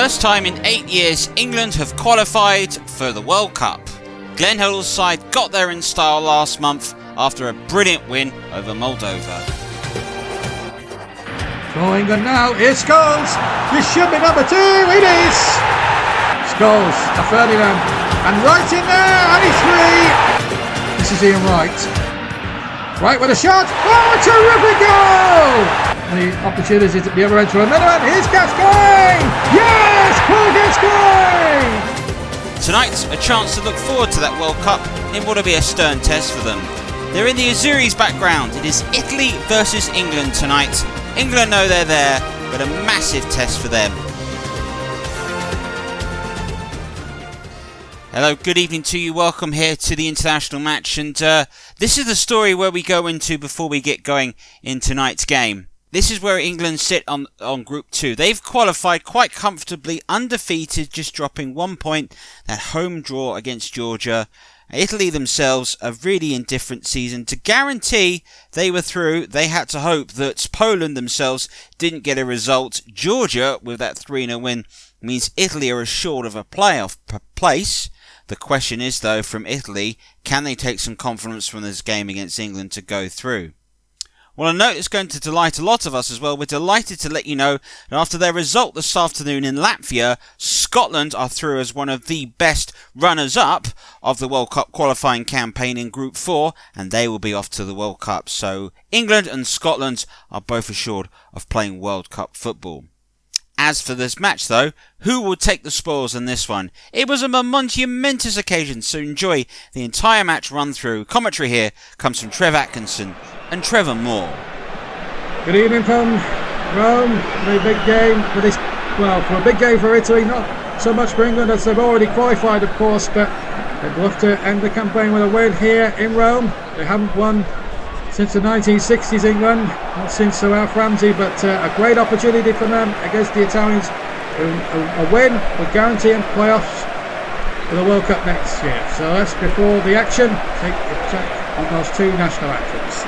first time in 8 years, England have qualified for the World Cup. Glenn Hoddle's side got there in style last month after a brilliant win over Moldova. For England now, here's Scholes. This should be number 2, it is! Scholes to Ferdinand, and right in there, and he's free! This is Ian Wright. Wright with a shot, oh, terrific goal! The opportunity at the other end for another one, here's Gascoigne! Yes, Paul Gascoigne! Tonight, a chance to look forward to that World Cup in what will be a stern test for them. They're in the Azzurri's background. It is Italy versus England tonight. England know they're there, but a massive test for them. Hello, good evening to you. Welcome here to the international match, and this is the story where we go into before we get going in tonight's game. This is where England sit on Group 2. They've qualified quite comfortably, undefeated, just dropping 1 point. That home draw against Georgia. Italy themselves, a really indifferent season. To guarantee they were through, they had to hope that Poland themselves didn't get a result. Georgia, with that 3-0 win, means Italy are assured of a playoff place. The question is, though, from Italy, can they take some confidence from this game against England to go through? Well, a note is going to delight a lot of us as well. We're delighted to let you know that after their result this afternoon in Latvia, Scotland are through as one of the best runners-up of the World Cup qualifying campaign in Group 4, and they will be off to the World Cup. So England and Scotland are both assured of playing World Cup football. As for this match, though, who will take the spoils in this one? It was a momentous occasion, so enjoy the entire match run through. Commentary here comes from Trev Atkinson and Trevor Moore. Good evening from Rome. A big game for this. Well, for a big game for Italy, not so much for England as they've already qualified, of course, but they'd love to end the campaign with a win here in Rome. They haven't won since the 1960s, England, not since Sir Alf Ramsey, but a great opportunity for them against the Italians. A win would guarantee them playoffs for the World Cup next year. So that's before the action. Take a check on those two national anthems.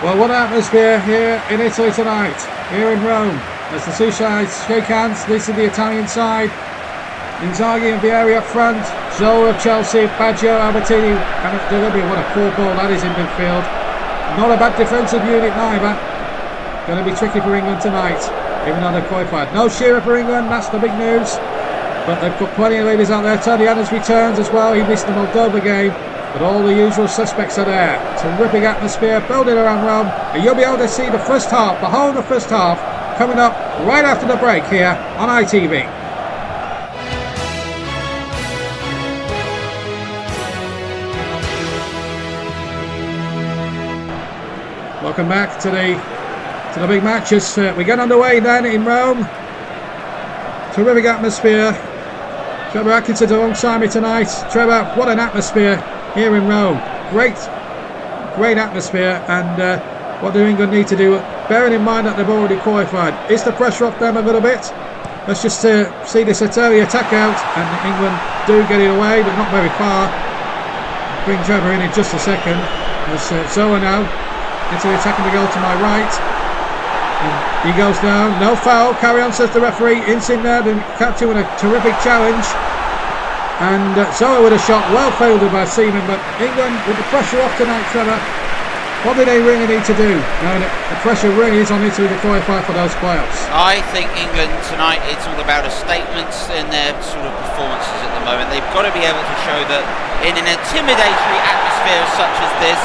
Well, what atmosphere here in Italy tonight, here in Rome, as the two sides shake hands. This is the Italian side. Inzaghi and Vieri up front, Zola of Chelsea, Baggio, Albertini, and Delibia. What a poor ball that is in midfield. Not a bad defensive unit neither. Going to be tricky for England tonight, even though they're qualified. No Shearer for England, that's the big news. But they've got plenty of leaders out there. Tony Adams returns as well. He missed the Moldova game. But all the usual suspects are there. Terrific atmosphere building around Rome. And you'll be able to see the first half, the whole of the first half, coming up right after the break here on ITV. Welcome back to the big match as we get underway then in Rome. Terrific atmosphere. Trevor Atkinson alongside me tonight. Trevor, what an atmosphere here in Rome. Great atmosphere. And what do England need to do? Bearing in mind that they've already qualified. Is the pressure off them a little bit? Let's just see this Italy attack out. And England do get it away, but not very far. Bring Trevor in just a second. As Zola now. Italy attacking the goal to my right. And he goes down, no foul, carry on, says the referee. Ince in there, the captain with a terrific challenge. And Zoa with a shot, well fielded by Seaman, but England with the pressure off tonight, Trevor. What do they really need to do? Now the pressure really is on Italy to qualify for those playoffs. I think England tonight, it's all about a statement in their sort of performances at the moment. They've got to be able to show that in an intimidatory atmosphere such as this,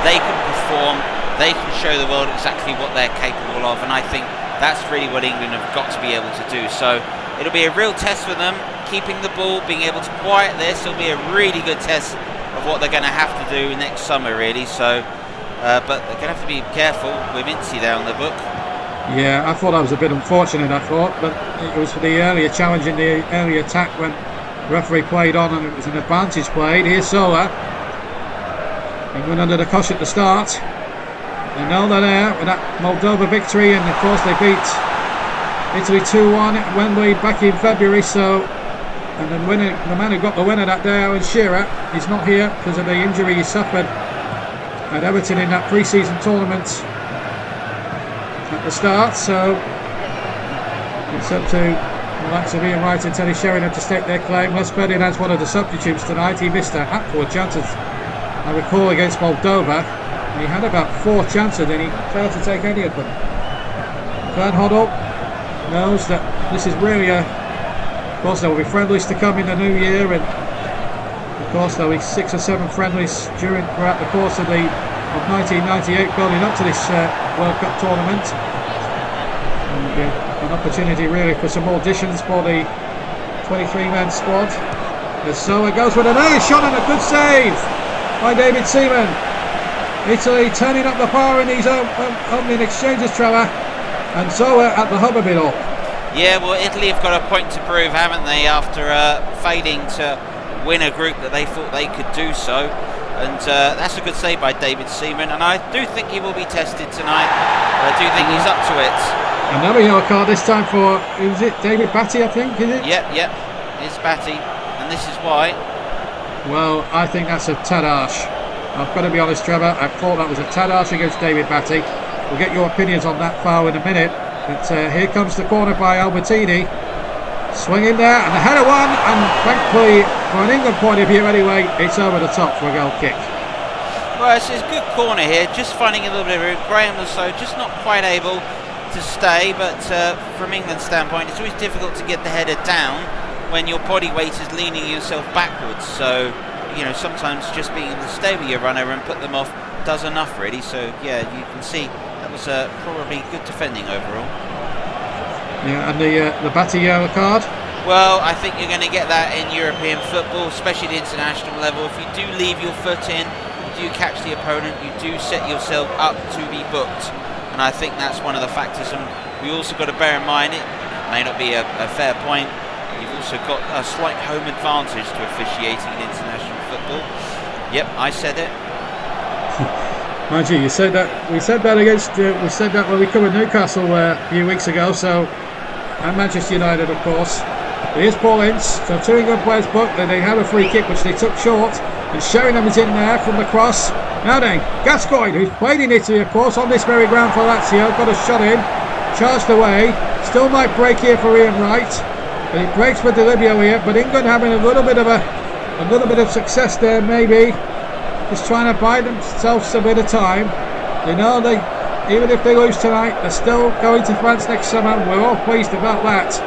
they can perform, they can show the world exactly what they're capable of, and I think that's really what England have got to be able to do. So it'll be a real test for them, keeping the ball, being able to quiet this. It'll be a really good test of what they're going to have to do next summer, really. So, but they're going to have to be careful with Ince there on the book. Yeah, I thought that was a bit unfortunate, but it was for the earlier challenge in the early attack when the referee played on and it was an advantage played. Here's Zola. England under the cosh at the start. They know they're there with that Moldova victory, and of course they beat Italy 2-1 at Wembley back in February. So, and the man who got the winner that day, Alan Shearer, he's not here because of the injury he suffered at Everton in that pre-season tournament at the start. So it's up to the likes of Ian Wright and Teddy Sheringham to stake their claim. Les Ferdinand's one of the substitutes tonight. He missed a hatful of chances, I recall, against Moldova. He had about 4 chances and he failed to take any of them. Van Hoddle knows that this is really of course there will be friendlies to come in the new year, and of course there will be 6 or 7 friendlies throughout the course of 1998 building up to this World Cup tournament. And an opportunity really for some auditions for the 23-man squad. As Zoa goes with an early shot and a good save by David Seaman. Italy turning up the power in these opening exchanges, Trevor, and Zoa at the hub of it all. Yeah, well, Italy have got a point to prove, haven't they, after failing to win a group that they thought they could do so. And that's a good save by David Seaman, and I do think he will be tested tonight. I do think he's up to it. Another yellow card this time for, who's it, David Batty, I think, is it? Yep, it's Batty, and this is why. Well, I think that's a tad harsh. I've got to be honest, Trevor, I thought that was a tad harsh against David Batty. We'll get your opinions on that foul in a minute. But here comes the corner by Albertini. Swinging there, and the header one, and thankfully, from an England point of view anyway, it's over the top for a goal kick. Well, it's a good corner here, just finding a little bit of room. Graham was just not quite able to stay, but from England's standpoint, it's always difficult to get the header down when your body weight is leaning yourself backwards. So, you know, sometimes just being able to stay with your runner and put them off does enough, really. So, yeah, you can see that was probably good defending overall. Yeah, and the Batty yellow card? Well, I think you're going to get that in European football, especially the international level. If you do leave your foot in, you do catch the opponent, you do set yourself up to be booked. And I think that's one of the factors. And we also got to bear in mind, it may not be a fair point, you've also got a slight home advantage to officiating in international football. Yep, I said it. Mind you, you said that. We said that against. We said that when we covered Newcastle a few weeks ago. So, and Manchester United, of course. Here's Paul Ince. So 2 England players booked. Then they had a free kick which they took short, and Sheringham is in there from the cross. Now then, Gascoigne, who's played in Italy, of course, on this very ground for Lazio, got a shot in, charged away. Still might break here for Ian Wright, but it breaks for Delibio here. But England having a little bit of success there, maybe. Just trying to buy themselves a bit of time. They know even if they lose tonight, they're still going to France next summer. We're all pleased about that.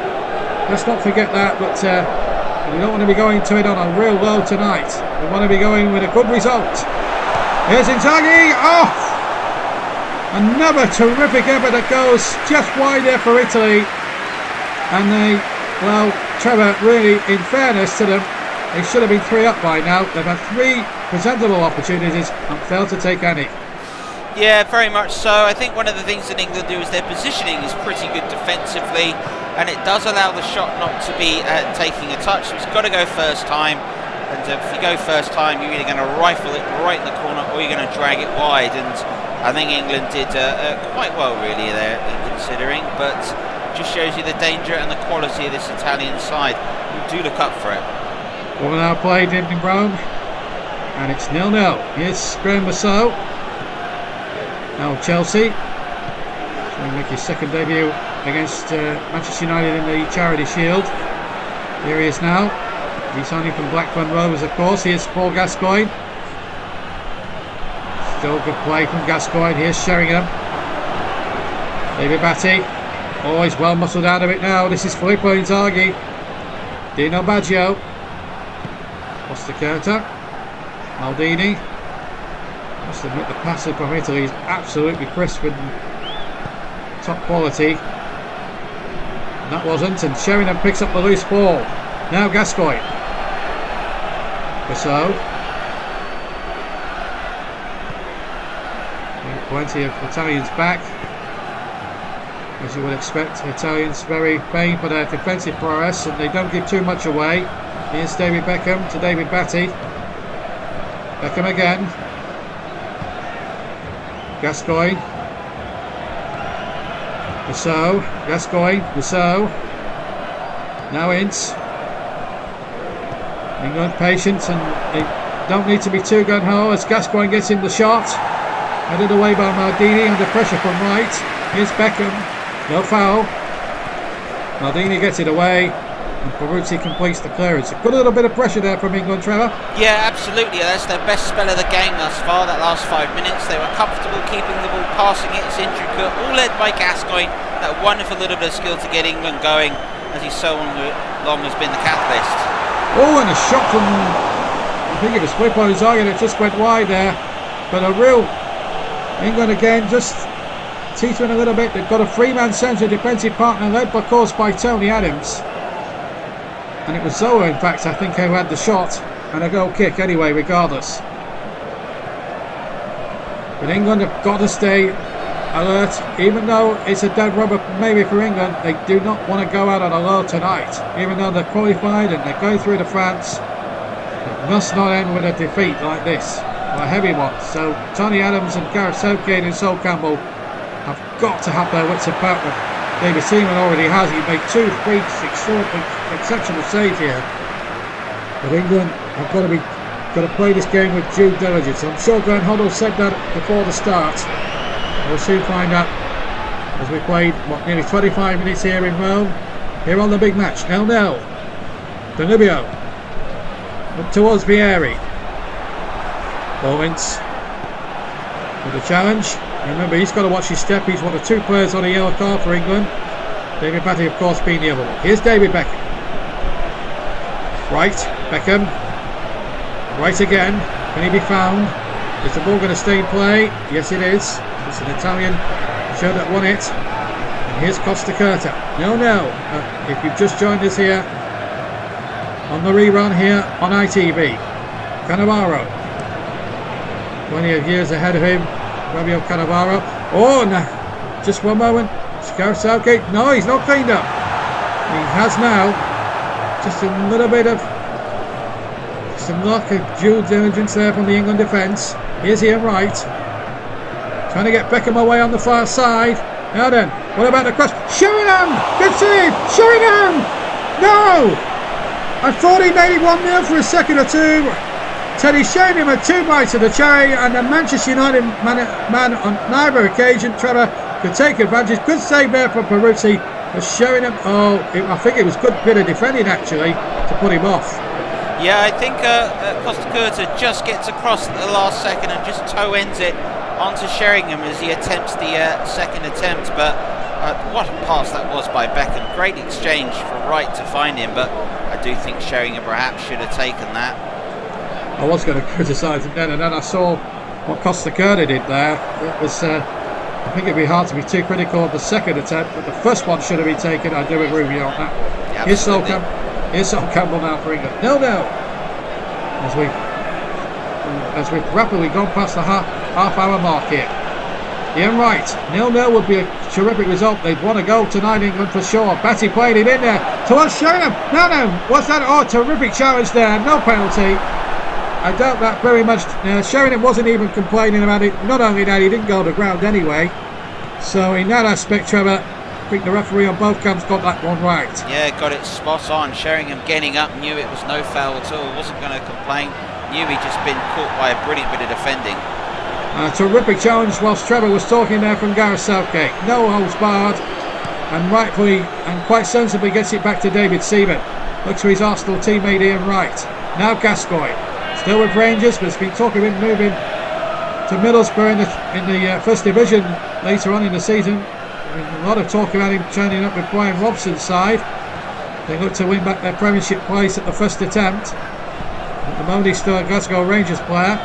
Let's not forget that. But we don't want to be going to it on a real low tonight. We want to be going with a good result. Here's Inzaghi. Oh! Another terrific effort that goes just wide there for Italy. And Trevor, really, in fairness to them, they should have been 3 up by now. They've had 3 presentable opportunities and failed to take any. Yeah, very much so. I think one of the things that England do is their positioning is pretty good defensively, and it does allow the shot not to be taking a touch. So it's got to go first time, and if you go first time, you're either going to rifle it right in the corner or you're going to drag it wide. And I think England did quite well, really, there, considering, but just shows you the danger and the quality of this Italian side. You do look up for it. Well, now played in Rome, and it's 0-0. Here's Graham Basso. Now Chelsea. Trying to make his second debut against Manchester United in the Charity Shield. Here he is now. He's signing from Blackburn Rovers, of course. Here's Paul Gascoigne. Still good play from Gascoigne. Here's Sheringham. David Batty. Oh, he's well muscled out of it now. This is Filippo Inzaghi. Dino Baggio. Costa Curta. Maldini. Must admit the passing from Italy is absolutely crisp and top quality. And that wasn't, and Sheringham picks up the loose ball. Now Gascoigne. So plenty of Italians back, as you would expect. Italians very famed for their defensive prowess, and they don't give too much away. Here's David Beckham to David Batty. Beckham again. Gascoigne. Rousseau. Gascoigne. Rousseau. Now Ince. England patient, and they don't need to be too gung-ho as Gascoigne gets in the shot. Headed away by Maldini under pressure from right. Here's Beckham. No foul. Maldini gets it away, and Peruzzi completes the clearance. A good little bit of pressure there from England, Trevor. Yeah, absolutely. That's their best spell of the game thus far, that last 5 minutes. They were comfortable keeping the ball, passing it. It's intricate, all led by Gascoigne. That wonderful little bit of skill to get England going, as he so long has been the catalyst. Oh, and a shot from, I think it was Filippo Inzaghi that just went wide there. But a real England again, just teetering a little bit. They've got a three-man centre defensive partner led, of course, by Tony Adams. And it was Zoa, in fact, I think, who had the shot. And a goal kick anyway, regardless. But England have got to stay alert. Even though it's a dead rubber maybe for England, they do not want to go out on a low tonight. Even though they're qualified and they're going through to France, it must not end with a defeat like this, or a heavy one. So Tony Adams and Gareth Southgate and Sol Campbell have got to have their wits about them. David Seaman already has. He made 2 exceptional saves here. But England have got to play this game with due diligence. I'm sure Glenn Hoddle said that before the start. We'll soon find out as we played nearly 25 minutes here in Rome. Here on the big match, 0-0. Danubio up towards Vieri. Bowens with the challenge. Remember, he's got to watch his step. He's one of 2 players on a yellow card for England. David Batty, of course, being the other one. Here's David Beckham. Right, Beckham. Right again. Can he be found? Is the ball going to stay in play? Yes, it is. It's an Italian show that won it. And here's Costa Curta. No. If you've just joined us here on the rerun here on ITV, Cannavaro. 20 years ahead of him, Fabio Cannavaro. Oh, no. Just one moment. Gareth Southgate. No, he's not cleaned up. He has now. Just a little bit of some luck of due diligence there from the England defence. Here's Ian Wright. Trying to get Beckham away on the far side. Now then, what about the cross? Sheringham! Good save! Sheringham! No! I thought he made it 1-0 for a second or two. Teddy Sheringham had 2 bites of the cherry, and the Manchester United man on neither occasion, Trevor, could take advantage. Good save there from Peruzzi. But Sheringham, I think it was good bit of defending actually to put him off. Yeah, I think Costa Curta just gets across at the last second and just toe ends it onto Sheringham as he attempts the second attempt. But what a pass that was by Beckham. Great exchange for Wright to find him, but I do think Sheringham perhaps should have taken that. I was going to criticise him then, and then I saw what Costa Curta did there. It was, I think it'd be hard to be too critical of the second attempt, but the first one should have been taken. I do agree with you on that. Yeah, here's Sol Campbell now for England. 0-0. As we've rapidly gone past the half-hour mark here. Ian Wright. 0-0 would be a terrific result. They'd want to go tonight, England, for sure. Batty played it in there towards Sheringham. No. What's that? Oh, terrific challenge there. No penalty. I doubt that very much. Sheringham wasn't even complaining about it. Not only that, he didn't go to the ground anyway. So in that aspect, Trevor, I think the referee on both camps got that one right. Yeah, got it spot on. Sheringham getting up, knew it was no foul at all, wasn't going to complain, knew he'd just been caught by a brilliant bit of defending. A terrific challenge whilst Trevor was talking there from Gareth Southgate. No holds barred, and rightfully and quite sensibly gets it back to David Seaman. Looks for his Arsenal teammate Ian Wright. Now Gascoigne, still with Rangers, but has been talking of him moving to Middlesbrough in the First Division later on in the season. A lot of talk about him training up with Brian Robson's side. They look to win back their Premiership place at the first attempt. At the moment he's still a Glasgow Rangers player.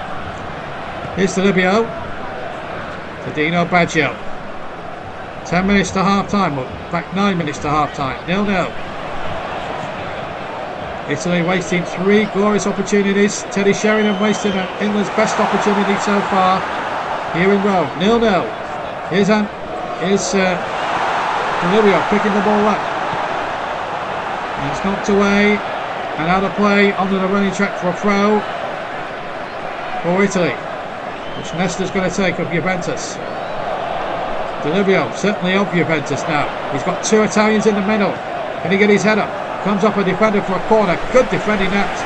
Here's to Libio. To Dino Baggio. 10 minutes to half time. Well, in fact 9 minutes to half time. 0-0. Italy wasting 3 glorious opportunities. Teddy Sheringham wasting England's best opportunity so far here in Rome. 0-0. Here's Libio picking the ball up. And it's knocked away and out of play onto the running track for a throw for Italy, which Nesta's going to take of Juventus. Delivio, certainly of Juventus now. He's got 2 Italians in the middle. Can he get his head up? Comes up a defender for a corner. Good defending that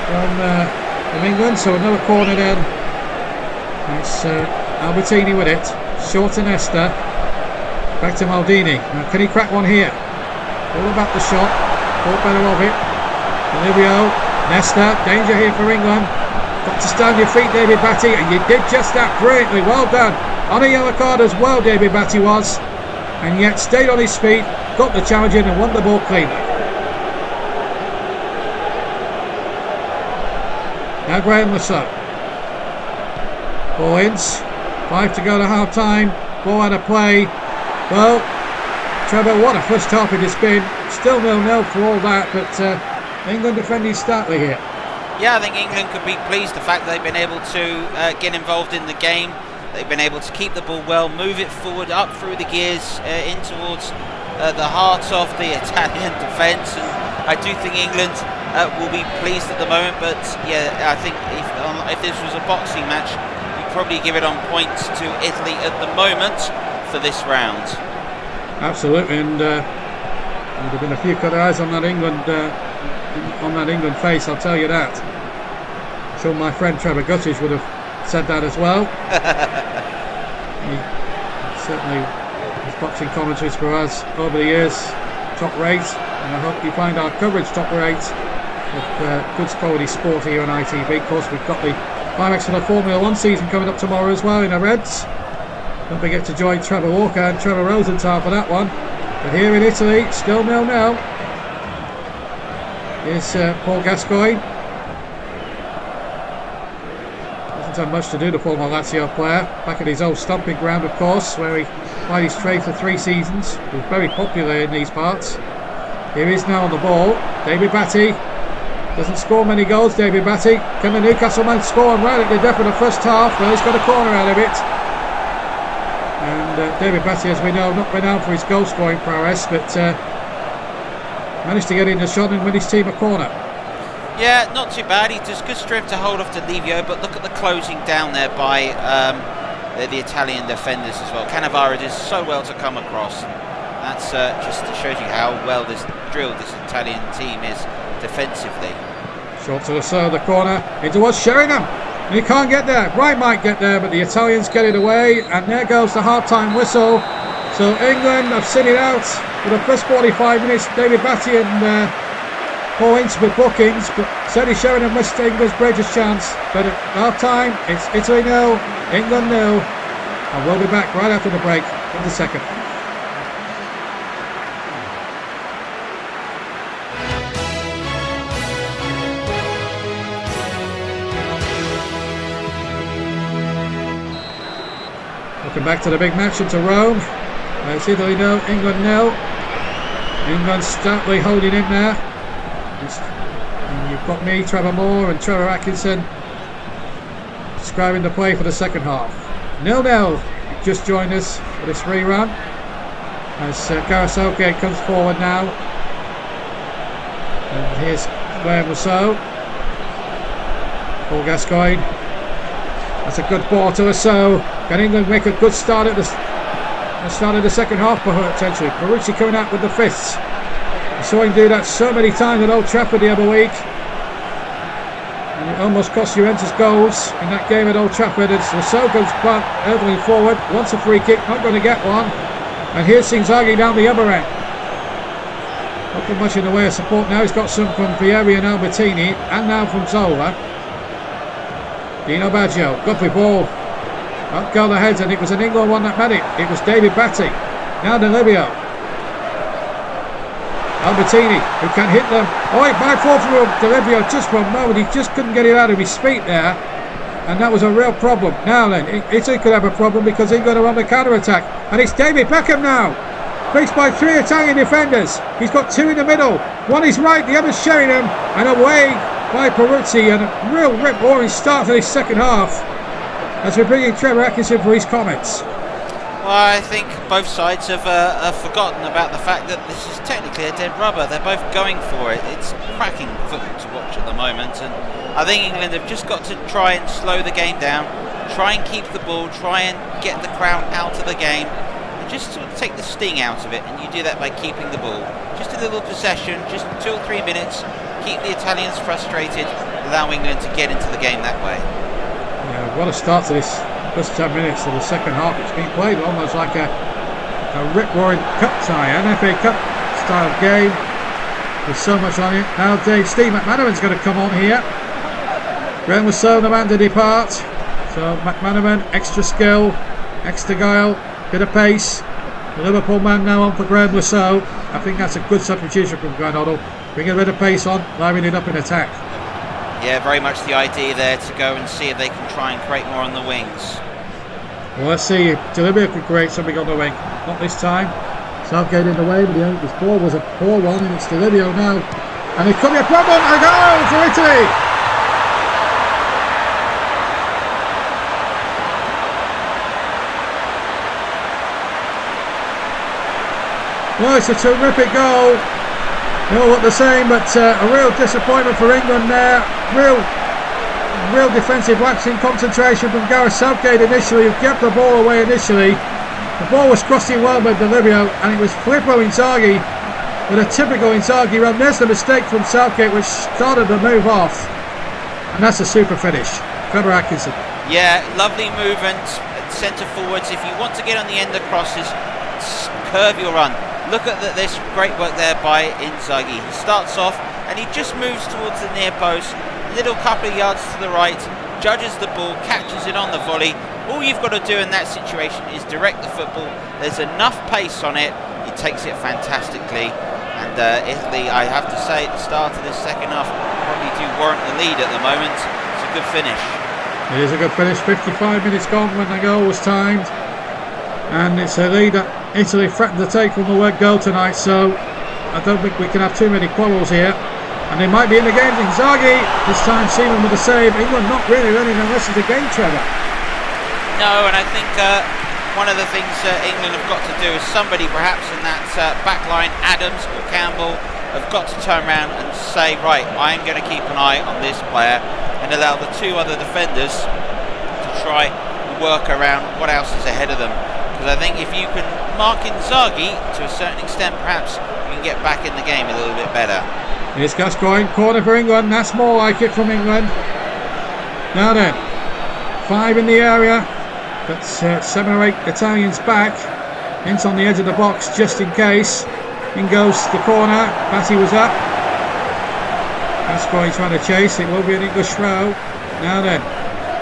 from England. So another corner then. It's Albertini with it. Short to Nesta. Back to Maldini. Now, can he crack one here? All about the shot. Thought better of it. Delivio. Nesta. Danger here for England. Got to stand your feet, David Batty, and you did just that brilliantly. Well done. On a yellow card as well, David Batty was, and yet stayed on his feet, got the challenge in and won the ball cleanly. Now Graham Lasso. Ball in. 5 to go to half time. Ball out of play. Well, Trevor, what a first half it has been. Still 0-0 for all that, but England defending stoutly here. Yeah, I think England could be pleased the fact they've been able to get involved in the game. They've been able to keep the ball well, move it forward, up through the gears, in towards the heart of the Italian defence. And I do think England will be pleased at the moment. But yeah, I think if this was a boxing match, you'd probably give it on points to Italy at the moment for this round. Absolutely, and there'd have been a few cut eyes on that England face, I'll tell you that. I'm sure my friend Trevor Guttich would have said that as well. He certainly, his boxing commentaries for us over the years, top rate, and I hope you find our coverage top rate of good quality sport here on ITV. Of course, we've got the climax of the Formula 1 season coming up tomorrow as well in the Reds. Don't forget to join Trevor Walker and Trevor Rosenthal for that one. But here in Italy, still 0-0. Here's Paul Gascoigne. Hasn't done much to do, the former Lazio player. Back at his old stomping ground, of course, where he played his trade for 3 seasons. He was very popular in these parts. Here he is now on the ball. David Batty. Doesn't score many goals, David Batty. Can the Newcastle man score him right at the death of the first half? Well, he's got a corner out of it. And David Batty, as we know, not renowned for his goal scoring prowess, but managed to get in the shot and win his team a corner. Yeah, not too bad. He does good strength to hold off Delivio, but look at the closing down there by the Italian defenders as well. Cannavaro does so well to come across. That's just shows you how well this Italian team is defensively. Short to the side of the corner, in towards Sheringham. And he can't get there. Wright might get there, but the Italians get it away, and there goes the half-time whistle. So England have seen it out for the first 45 minutes. David Batty and Paul Ince with bookings, but Teddy Sheringham missed England's greatest chance. But at half-time, it's Italy 0, England 0, and we'll be back right after the break in the second. Welcome back to the big match into Rome. It's Italy 0, England 0. England stoutly holding in there. And you've got me, Trevor Moore, and Trevor Atkinson describing the play for the second half. 0-0. You've just joined us for this rerun as Gareth Southgate comes forward now. And here's Graham Lasso. Paul Gascoigne. That's a good ball to Lasso. Can England make a good start at the start of the second half potentially? Peruzzi coming out with the fists. I saw him do that so many times at Old Trafford the other week. And it almost cost Juventus goals in that game at Old Trafford. It's Sissoko's punt, hurtling forward, wants a free kick, not going to get one. And here's Inzaghi down the other end. Not got much in the way of support now. He's got some from Vieri and Albertini, and now from Zola. Dino Baggio, got the ball. Up go the heads, and it was an England one that made it. It was David Batty. Now Delivio. Albertini, who can hit them. Oh, it back forward from Delivio just for a moment. He just couldn't get it out of his feet there. And that was a real problem. Now then, Italy could have a problem because England are on the counter-attack. And it's David Beckham now. Faced by 3 Italian defenders. He's got 2 in the middle. One is right, the other's Sheringham. And away by Peruzzi. And a real rip-roaring start to this second half. As we're bringing Trevor Atkinson for his comments. Well, I think both sides have forgotten about the fact that this is technically a dead rubber. They're both going for it. It's cracking football to watch at the moment, and I think England have just got to try and slow the game down, try and keep the ball, try and get the crowd out of the game, and just sort of take the sting out of it. And you do that by keeping the ball. Just a little possession, just 2 or 3 minutes, keep the Italians frustrated, allow England to get into the game that way. Yeah, what a start to this first 10 minutes of the second half. It's been played almost like a rip-roaring cup tie, an FA Cup style game. There's so much on it. Now Steve McManaman's going to come on here. Graham was so the man to depart. So McManaman, extra skill, extra guile, bit of pace. The Liverpool man now on for Graham Rousseau. I think that's a good substitution from Granado. Bringing a bit of pace on, livening it up in attack. Yeah, very much the idea there to go and see if they can try and create more on the wings. Well, let's see if Delibia could create something on the wing. Not this time. Southgate in the way, but this ball was a poor one, and it's Delibio now. And it could be a problem. A goal for Italy! Well, it's a terrific goal. They all look the same, but a real disappointment for England there. Real defensive lapsing concentration from Gareth Southgate initially, who kept the ball away initially. The ball was crossing well by Delivio, and it was Filippo Inzaghi with a typical Inzaghi run. There's the mistake from Southgate, which started the move off. And that's a super finish. Trevor Atkinson. Yeah, lovely movement at centre forwards. If you want to get on the end of crosses, curve your run. Look at this great work there by Inzaghi. He starts off and he just moves towards the near post, little couple of yards to the right, judges the ball, catches it on the volley. All you've got to do in that situation is direct the football. There's enough pace on it. He takes it fantastically. And Italy, I have to say, at the start of this second half, probably do warrant the lead at the moment. It's a good finish. It is a good finish. 55 minutes gone when the goal was timed. And it's a lead that Italy threatened to take from the word goal tonight, so I don't think we can have too many quarrels here. And they might be in the game. Inzaghi, this time Seaman with a save. England not really running unless it's a game, Trevor. No, and I think one of the things England have got to do is somebody perhaps in that back line, Adams or Campbell, have got to turn around and say, right, I'm going to keep an eye on this player, and allow the 2 other defenders to try and work around what else is ahead of them. Because I think if you can mark Inzaghi to a certain extent, perhaps you can get back in the game a little bit better. Here's Gascoigne, corner for England. That's more like it from England. Now then, 5 in the area. That's 7 or 8 Italians back. Ince on the edge of the box just in case. In goes the corner. Batty was up. Gascoigne trying to chase. It will be an English throw. Now then,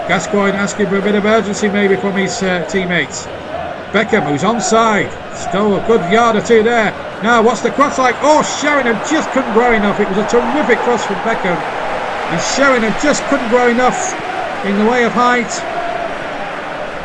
Gascoigne asking for a bit of urgency maybe from his teammates. Beckham, who's onside, stole a good yard or 2 there. Now, what's the cross like? Oh, Sheringham just couldn't grow enough. It was a terrific cross from Beckham, and Sheringham just couldn't grow enough in the way of height.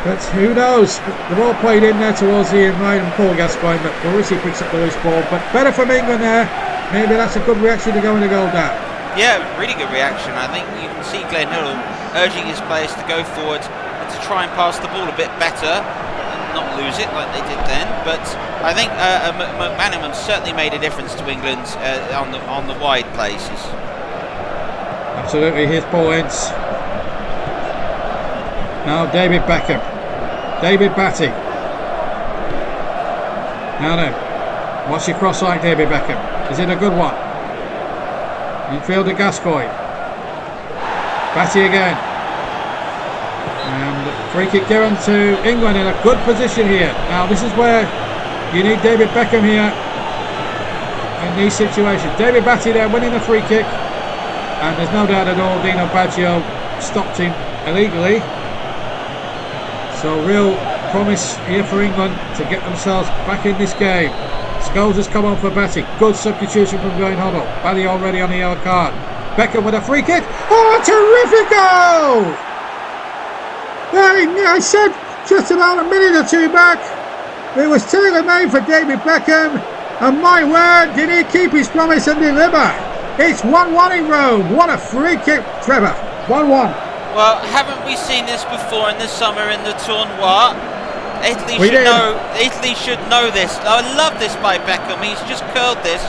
But who knows? The ball played in there towards the right and Paul Gascoigne, but Peruzzi picks up the loose ball. But better from England there. Maybe that's a good reaction to go in the goal down. Yeah, really good reaction. I think you can see Glenn Hill urging his players to go forward and to try and pass the ball a bit better. Not lose it like they did then, but I think McManaman certainly made a difference to England on the wide places. Absolutely. Here's Paul Ince. Now David Beckham, David Batty. Now then, what's your cross like, David Beckham? Is it a good one? Infielder Gascoigne. Batty again. And free kick given to England in a good position here. Now this is where you need David Beckham here in these situations. David Batty there winning the free kick. And there's no doubt at all Dino Baggio stopped him illegally. So real promise here for England to get themselves back in this game. Scholes has come on for Batty. Good substitution from Glenn Hoddle. Batty already on the yellow card. Beckham with a free kick. Oh, terrific goal! I said just about a minute or two back, it was tailor-made for David Beckham, and my word, did he keep his promise and deliver? It's 1-1 in Rome. What a free kick, Trevor. 1-1. Well, haven't we seen this before in the summer in the tournoi? Italy should know this. I love this by Beckham. He's just curled this,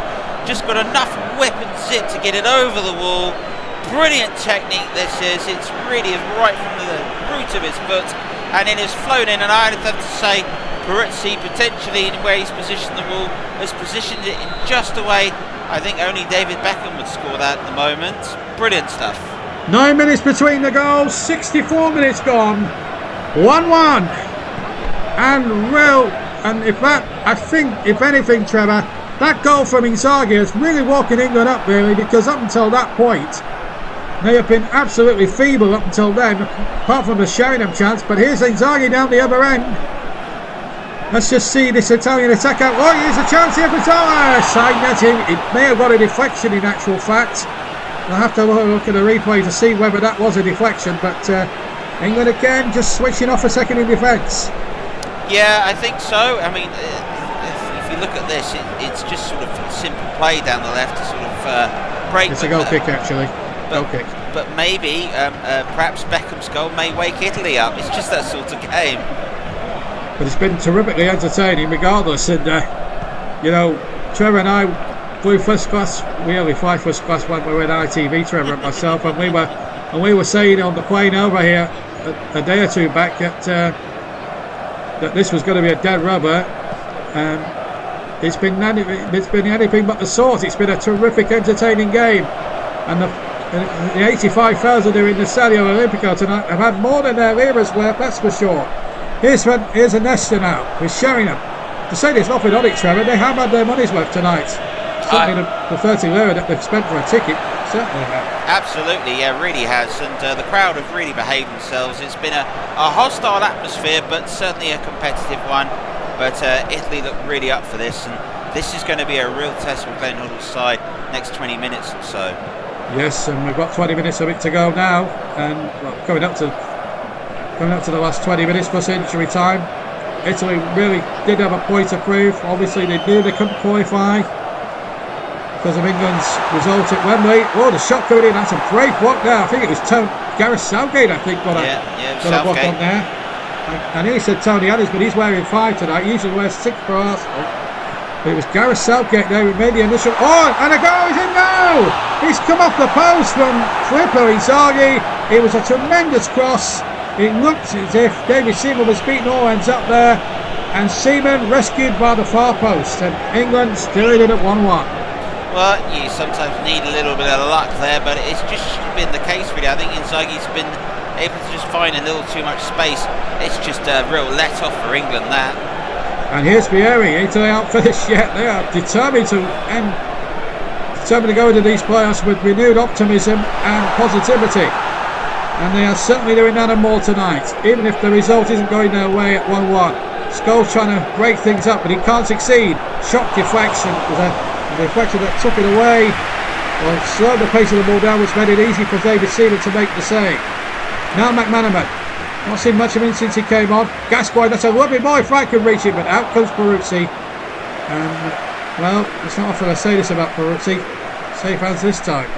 just got enough whip and zip to get it over the wall. Brilliant technique this is. It's really right from the root of his foot, and it has flown in. And I'd have to say, Peruzzi potentially in where he's positioned the ball has positioned it in just a way I think only David Beckham would score that at the moment. Brilliant stuff. 9 minutes between the goals, 64 minutes gone. 1-1. And I think, if anything, Trevor, that goal from Inzaghi is really walking England up, really, because up until that point, they have been absolutely feeble up until then, apart from the Sheringham chance. But here's Inzaghi down the other end. Let's just see this Italian attack out. Oh, here's a chance here for Zola. Side netting. It may have got a deflection in actual fact. I'll have to look at the replay to see whether that was a deflection. But England again just switching off a second in defence. Yeah, I think so. I mean, if you look at this, it's just sort of simple play down the left to sort of break. It's a goal kick, actually. Goal kick. But maybe, perhaps Beckham's goal may wake Italy up. It's just that sort of game. But it's been terrifically entertaining regardless. And, Trevor and I flew first class. We only fly first class when we were at ITV, Trevor and myself. And we were saying on the plane over here a day or two back that this was going to be a dead rubber. It's been anything but the sort. It's been a terrific, entertaining game. And the 85,000 who are in the Stadio Olimpico tonight have had more than their eras worth, that's for sure. Here's Nesta now, with Sheringham. To say there's nothing on it, Trevor, they have had their money's worth tonight. Certainly the 30 lira that they've spent for a ticket, certainly have. Absolutely, yeah, really has. And the crowd have really behaved themselves. It's been a hostile atmosphere, but certainly a competitive one. But Italy look really up for this, and this is going to be a real test for Glenn Hoddle's side next 20 minutes or so. Yes, and we've got 20 minutes of it to go now, and coming up to the last 20 minutes plus injury time. Italy really did have a point to prove. Obviously they knew they couldn't qualify because of England's result at Wembley. Oh, the shot coming in, that's a great block there. I think it was Gareth Southgate, I think, got a block on there. I nearly said Tony Adams, but he's wearing 5 tonight. He usually wears 6 for Arsenal. But it was Gareth Southgate there who made the initial. Oh, and a goal is in now! He's come off the post from Filippo Inzaghi. It was a tremendous cross. It looked as if David Seaman was beating all ends up there, and Seaman rescued by the far post, and England still in it at 1-1. Well, you sometimes need a little bit of luck there, but it's just been the case really. I think Inzaghi's been able to just find a little too much space. It's just a real let-off for England, that. And here's Vieri, Italy out for this yet. They are determined to go into these playoffs with renewed optimism and positivity. And they are certainly doing that and more tonight, even if the result isn't going their way at 1-1. Scholes trying to break things up, but he can't succeed. Shot deflection, with a deflection that took it away. Well, slowed the pace of the ball down, which made it easy for David Seaman to make the save. Now McManaman. Not seen much of him since he came on. Gascoigne, that's a lovely ball if Frank can reach it, but out comes Peruzzi. And, well, it's not often I say this about Peruzzi. Safe hands this time.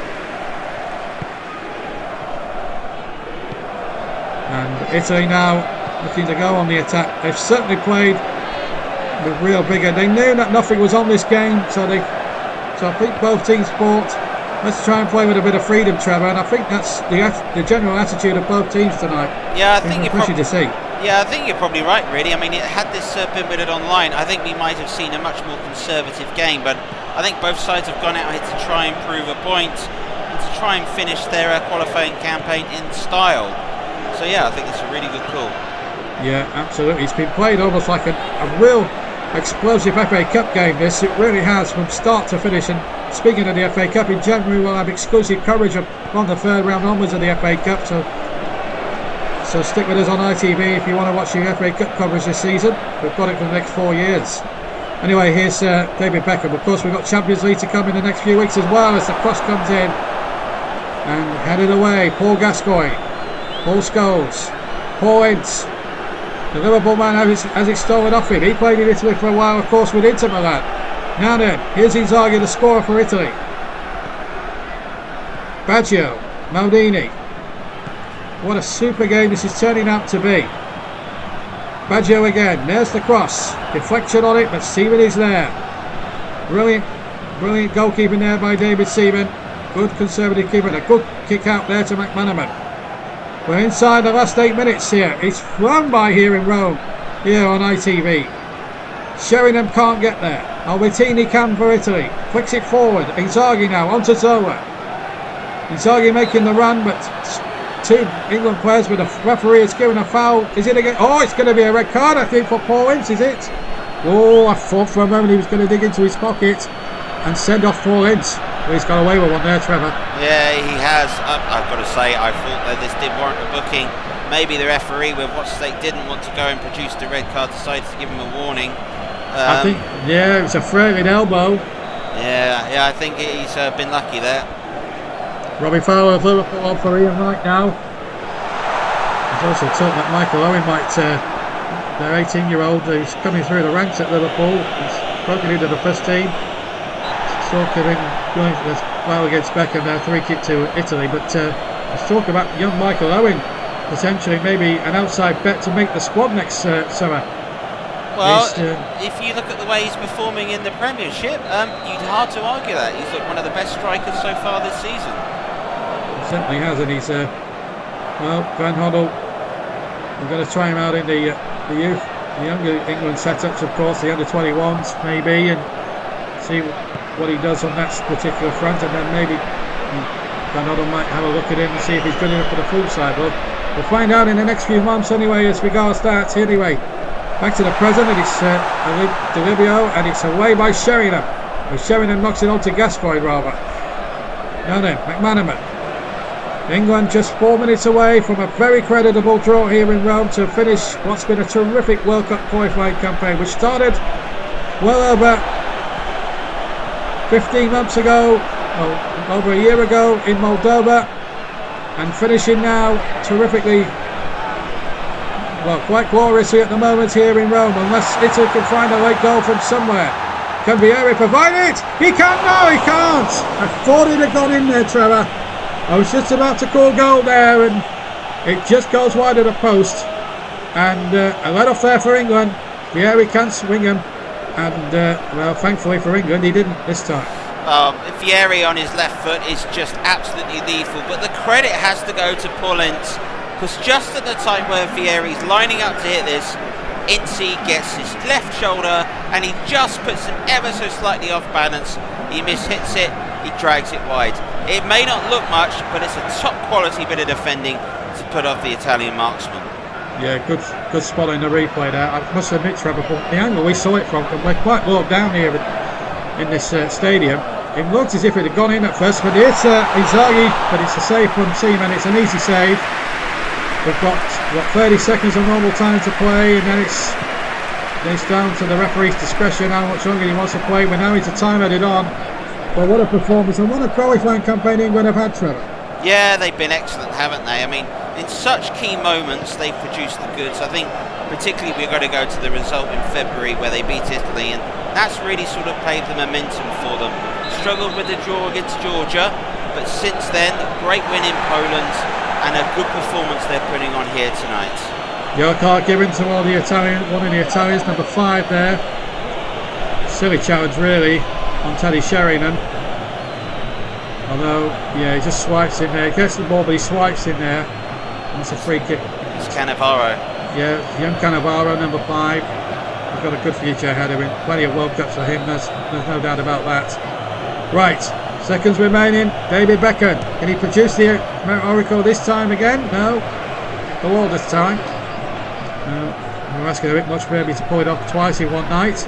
And Italy now looking to go on the attack. They've certainly played with real vigour. They knew that nothing was on this game, so I think both teams thought, let's try and play with a bit of freedom, Trevor, and I think that's the general attitude of both teams tonight. Yeah, I think you're probably right, really. I mean, had this been with it online, I think we might have seen a much more conservative game, but I think both sides have gone out here to try and prove a point and to to try and finish their qualifying campaign in style. So yeah, I think it's a really good call. Yeah, absolutely. It's been played almost like a real explosive FA Cup game, this. It really has, from start to finish. And speaking of the FA Cup, in January we'll have exclusive coverage on the third round onwards of the FA Cup. So stick with us on ITV if you want to watch the FA Cup coverage this season. We've got it for the next 4 years. Anyway, here's David Beckham. Of course, we've got Champions League to come in the next few weeks as well, as the cross comes in. And headed away, Paul Gascoigne, Paul Scholes, Paul Ince. The Liverpool man has it stolen off him. He played in Italy for a while, of course, with Inter Milan. Now then, here's Inzaghi, the scorer for Italy. Baggio, Maldini. What a super game this is turning out to be. Baggio again, there's the cross. Deflection on it, but Seaman is there. Brilliant goalkeeping there by David Seaman. Good conservative keeper. A good kick out there to McManaman. We're inside the last 8 minutes here. It's flown by here in Rome, here on ITV. Sheringham can't get there. Albertini can for Italy. Flicks it forward. Inzaghi now onto Zola. Inzaghi making the run, but two England players, with a referee has given a foul. Is it again? Oh, it's going to be a red card, I think, for Paul Ince, is it? Oh, I thought for a moment he was going to dig into his pocket and send off Paul Ince. Well, he's got away with one there, Trevor. Yeah, he has. I've got to say, I thought that this did warrant a booking. Maybe the referee, with what stake, didn't want to go and produce the red card, decided to give him a warning. I think, yeah, it's a frailing elbow. Yeah, I think he's been lucky there. Robbie Fowler of Liverpool on for Ian Wright now. There's also talk that Michael Owen might, their 18-year-old, who's coming through the ranks at Liverpool. He's broken into the first team. Talk of him going as well against Beckham, their free kick to Italy. But let's talk about young Michael Owen, potentially maybe an outside bet to make the squad next summer. Well, if you look at the way he's performing in the Premiership, you'd hard to argue that. He's one of the best strikers so far this season. Certainly has, and he's well, Glenn Hoddle, we're going to try him out in the youth, the younger England setups, of course, the under-21s maybe, and see what he does on that particular front, and then maybe Glenn Hoddle might have a look at him and see if he's good enough for the full side. But we'll find out in the next few months anyway, as regards that. Anyway, back to the present, and it's Delibio, and it's away by Sheringham. Sheringham knocks it on to Gascoigne rather. Now then, McManaman. England just 4 minutes away from a very creditable draw here in Rome to finish what's been a terrific World Cup qualifying campaign, which started well over 15 months ago, over a year ago in Moldova, and finishing now terrifically, well, quite gloriously at the moment here in Rome, unless Italy can find a late goal from somewhere. Can Vieri provide it? He can't! No, he can't! I thought it had gone in there, Trevor. I was just about to call goal there, and it just goes wide of the post. And a let off there for England. Vieri can't swing him, and well, thankfully for England, he didn't this time. Vieri on his left foot is just absolutely lethal, but the credit has to go to Paul Ince, because just at the time where Vieri's lining up to hit this, Ince gets his left shoulder and he just puts him ever so slightly off balance. He mishits it, he drags it wide. It may not look much, but it's a top quality bit of defending to put off the Italian marksman. Yeah, good spot in the replay there. I must admit, Trevor, from the angle we saw it from, we're quite low down here in this stadium. It looked as if it had gone in at first, but it's Inzaghi, but it's a save from Seaman. It's an easy save. We've got 30 seconds of normal time to play, and then it's down to the referee's discretion how much longer he wants to play. We're now into time added on. Well, what a performance, and what a qualifying campaign England have had, Trevor. Yeah, they've been excellent, haven't they? I mean, in such key moments, they've produced the goods. I think particularly we've got to go to the result in February where they beat Italy, and that's really sort of paved the momentum for them. Struggled with the draw against Georgia, but since then, a great win in Poland and a good performance they're putting on here tonight. Yellow card given to one of the Italians, number 5 there. Silly challenge really on Teddy Sheringham. Although, yeah, he just swipes in there. He gets the ball, but he swipes in there. And it's a free kick. It's Cannavaro. Yeah, young Cannavaro, number 5. He's got a good future ahead of him. Plenty of World Cups for him, there's no doubt about that. Right, Seconds remaining. David Beckham. Can he produce the Oracle this time again? No. The wall this time. We're asking a bit much maybe to pull it off twice in one night.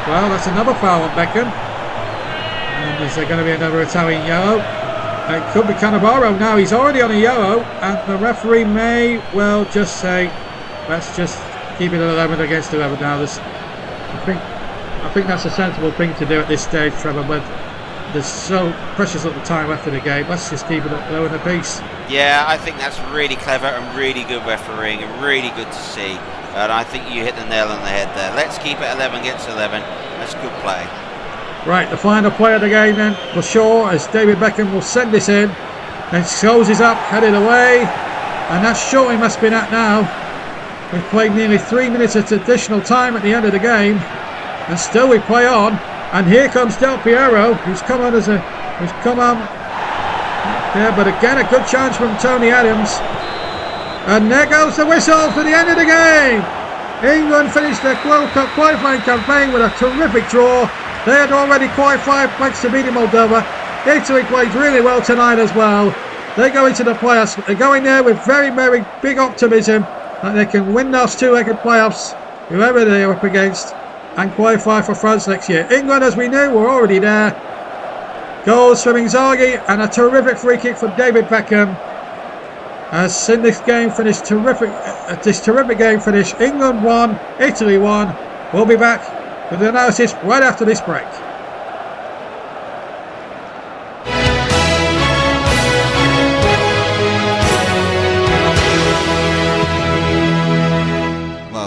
Well, that's another foul on Beckham. And is there going to be another Italian yellow? It could be Cannavaro now. He's already on a yellow, and the referee may well just say, let's just keep it at 11 against 11 now. I think that's a sensible thing to do at this stage, Trevor, but there's so precious little time left in the game. Let's just keep it at 11 apiece. Yeah, I think that's really clever and really good refereeing and really good to see. And I think you hit the nail on the head there. Let's keep it 11 against 11. That's good play. Right, the final play of the game then for sure, as David Beckham will send this in. And closes up, headed away. And that's short he must be at now. We've played nearly 3 minutes of additional time at the end of the game. And still we play on. And here comes Del Piero, who's come on there, but again a good chance from Tony Adams. And there goes the whistle for the end of the game. England finished their World Cup qualifying campaign with a terrific draw. They had already qualified thanks to beating Moldova. Italy played really well tonight as well. They go into the playoffs. They're going there with very, very big optimism that they can win those two-legged playoffs, whoever they're up against, and qualify for France next year. England, as we knew, were already there. Goals from Inzaghi and a terrific free kick from David Beckham. As in this game finished this terrific game finished, England won, Italy won. We'll be back with the analysis right after this break.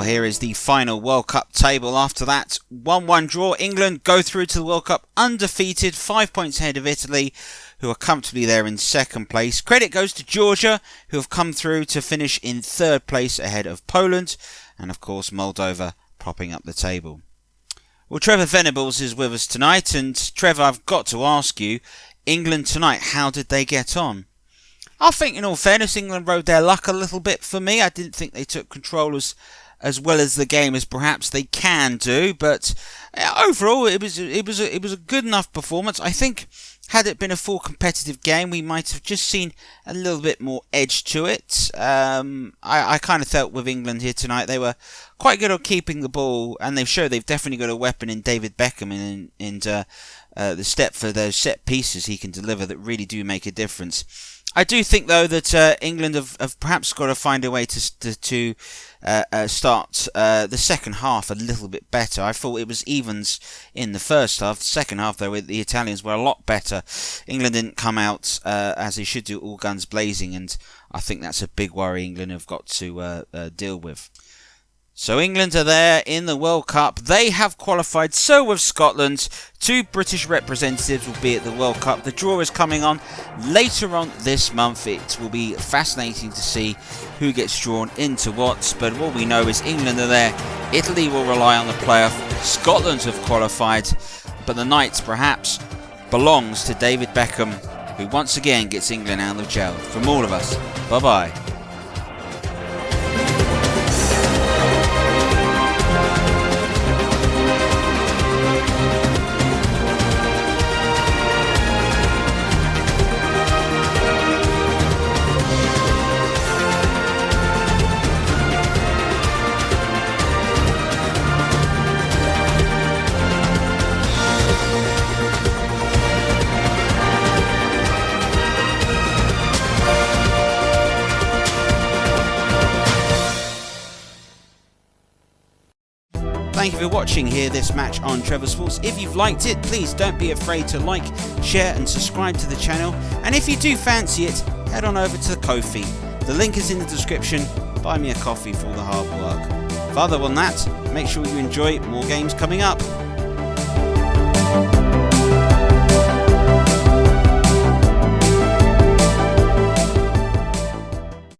Here is the final World Cup table. After that 1-1 draw, England go through to the World Cup undefeated, 5 points ahead of Italy, who are comfortably there in second place. Credit goes to Georgia, who have come through to finish in third place ahead of Poland, and of course Moldova propping up the table. Well, Trevor Venables is with us tonight, and Trevor, I've got to ask you, England tonight, how did they get on? I think in all fairness, England rode their luck a little bit for me. I didn't think they took control as well as the game as perhaps they can do, but overall it was a good enough performance. I think had it been a full competitive game, we might have just seen a little bit more edge to it. I kind of felt with England here tonight they were quite good at keeping the ball, and they've shown they've definitely got a weapon in David Beckham and the step for those set pieces he can deliver that really do make a difference. I do think though that England have perhaps got to find a way to start the second half a little bit better. I thought it was evens in the first half. The second half though, the Italians were a lot better. England didn't come out as they should do, all guns blazing, and I think that's a big worry England have got to deal with. So England are there in the World Cup. They have qualified, so with Scotland. 2 British representatives will be at the World Cup. The draw is coming on later on this month. It will be fascinating to see who gets drawn into what. But what we know is England are there. Italy will rely on the playoff. Scotland have qualified. But the night perhaps belongs to David Beckham, who once again gets England out of jail. From all of us, bye-bye. Thank you for watching here this match on Trevor Sports. If you've liked it, please don't be afraid to like, share and subscribe to the channel. And if you do fancy it, head on over to the Ko-fi. The link is in the description. Buy me a coffee for all the hard work. Further than that, make sure you enjoy more games coming up.